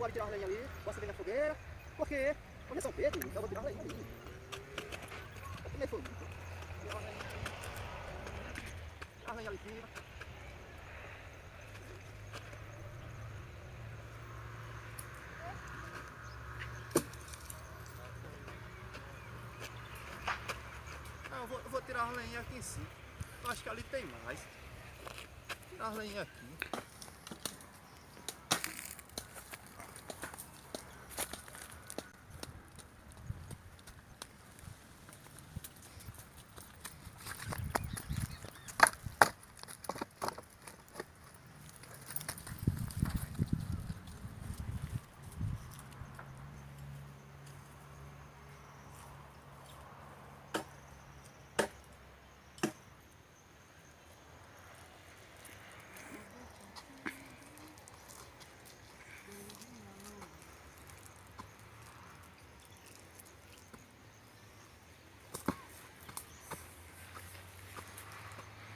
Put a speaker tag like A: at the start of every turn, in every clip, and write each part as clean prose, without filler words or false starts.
A: pode tirar a lenha ali, pode acender na fogueira, porque hoje é São Pedro, então eu vou tirar a lenha ali. Eu também fogo. A lenha ali em cima. Eu vou tirar as lenhas aqui em cima. Eu acho que ali tem mais. Tirar as lenhas aqui.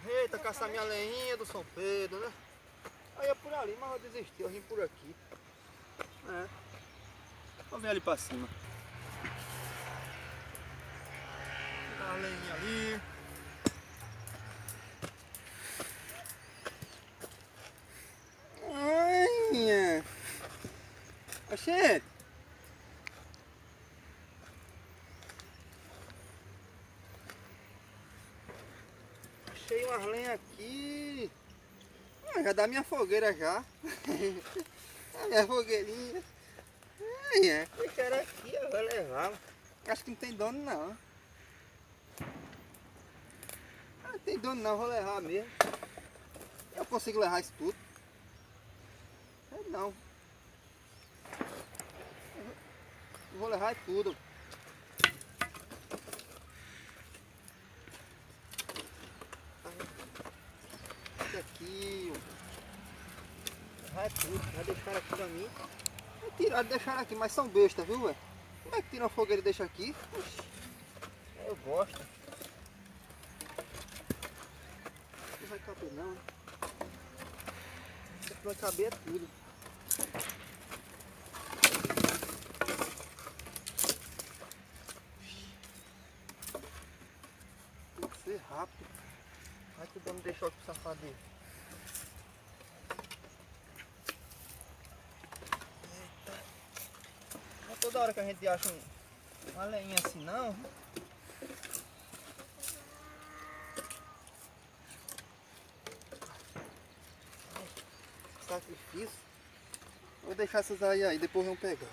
A: Eita, caçar minha lenhinha do São Pedro, né? Aí é por ali, mas eu desisti, eu vim por aqui. É. Vou ver ali pra cima. Tirar a lenhinha ali. Ai, oxê. Achei umas lenhas aqui. Ah, já dá minha fogueira já. A minha fogueirinha. Ai, é. Deixaram aqui, eu vou levar. Acho que não tem dono não. Ah, não tem dono não, vou levar mesmo. Eu consigo levar isso tudo. É não. Eu vou levar tudo. Isso aqui, ó. Levar tudo. Vai deixar aqui pra mim. Tiraram e deixaram aqui, mas são bestas, viu, velho? Como é que tira uma fogueira e deixa aqui? Oxi, eu gosto. Não vai caber não, né? Isso aqui vai caber tudo. Tem que ser rápido. Vai que o dono deixou aqui pro safado dele. Eita. Não é toda hora que a gente acha uma lenha assim não. Sacrifício. Vou deixar essas aí, depois vamos pegar.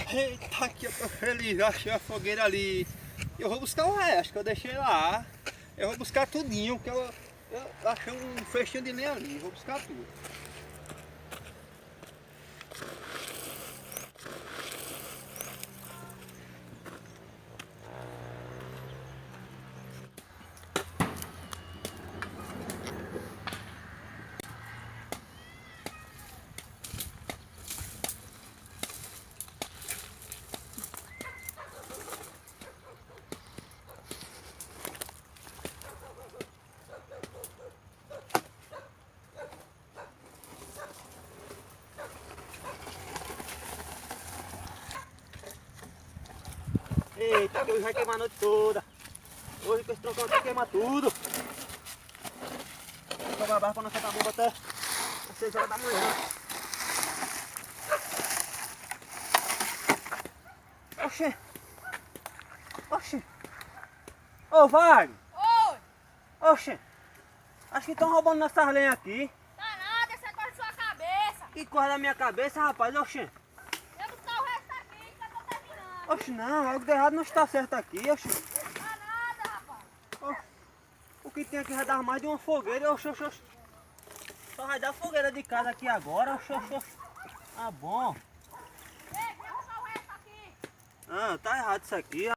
A: Eita, aqui eu tô feliz, eu achei a fogueira ali. Eu vou buscar o resto que eu deixei lá. Eu vou buscar tudinho, porque eu achei um fechinho de lenha ali, vou buscar tudo. Eita, que eu já queimei a noite toda. Hoje com esse troncão aqui queima tudo. Vou jogar a barra pra não soltar a bomba até às 6 horas da manhã. Oxê! Oxê! Ô, Wagner!
B: Oi!
A: Oxê! Acho que estão roubando nossas lenhas aqui.
B: Tá nada, essa coisa da sua cabeça.
A: Que coisa da minha cabeça, rapaz? Oxê!
B: Eu vou buscar o resto aqui, que eu tô terminando.
A: Oxê, não, algo de errado não está certo aqui, oxê!
B: Tá nada, rapaz.
A: O que tem aqui vai dar mais de uma fogueira, oxê, oxê, oxê. Só vai dar fogueira de casa aqui agora, oxê, oxê, oxê. Ah, bom.
B: Ei, vem buscar o resto aqui.
A: Ah, tá errado isso aqui.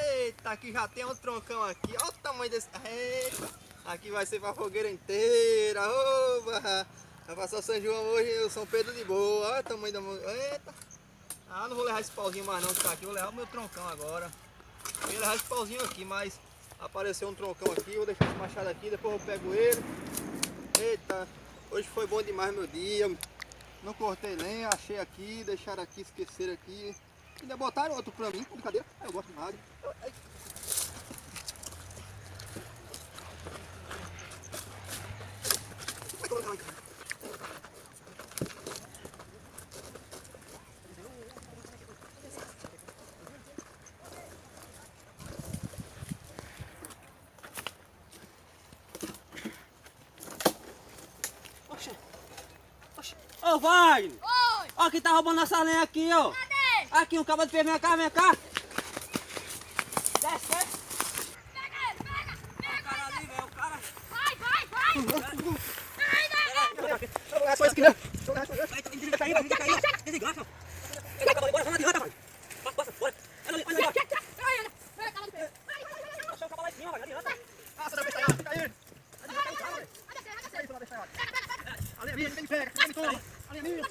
A: Eita, aqui já tem um troncão aqui. Olha o tamanho desse. Eita, aqui vai ser pra fogueira inteira. Oba! Vai passar o São João hoje, o São Pedro de boa. Olha o tamanho da mão. Eita! Ah, não vou levar esse pauzinho mais não que tá aqui. Vou levar o meu troncão agora. Eu ia levar esse pauzinho aqui, mas apareceu um troncão aqui. Vou deixar esse machado aqui, depois eu pego ele. Eita, hoje foi bom demais meu dia. Não cortei lenha, achei aqui, deixaram aqui, esqueceram aqui. Ainda botaram outro pra mim, brincadeira. Eu gosto de rádio. Oxe, oxe. Ô, Wagner!
B: Oi!
A: Ó, quem tá roubando nossa lenha aqui, ó.
B: Cadê?
A: Aqui, um cabo de pé, vem cá, vem cá. Desce, desce.
B: Pega ele, pega!
A: O cara ali, velho, o cara.
B: Vai, vai, vai! Ai,
A: Joga só isso aqui, né? Deixa aí, deixa aí. Desgraça. Bora, vamos adianta, vai. Passa, bora. Olha ali, olha ali. Deixa eu acabar lá em cima, vai, adianta. Passa da besta aí, fica aí. Ali, ali, tem que pegar. Ali, ali.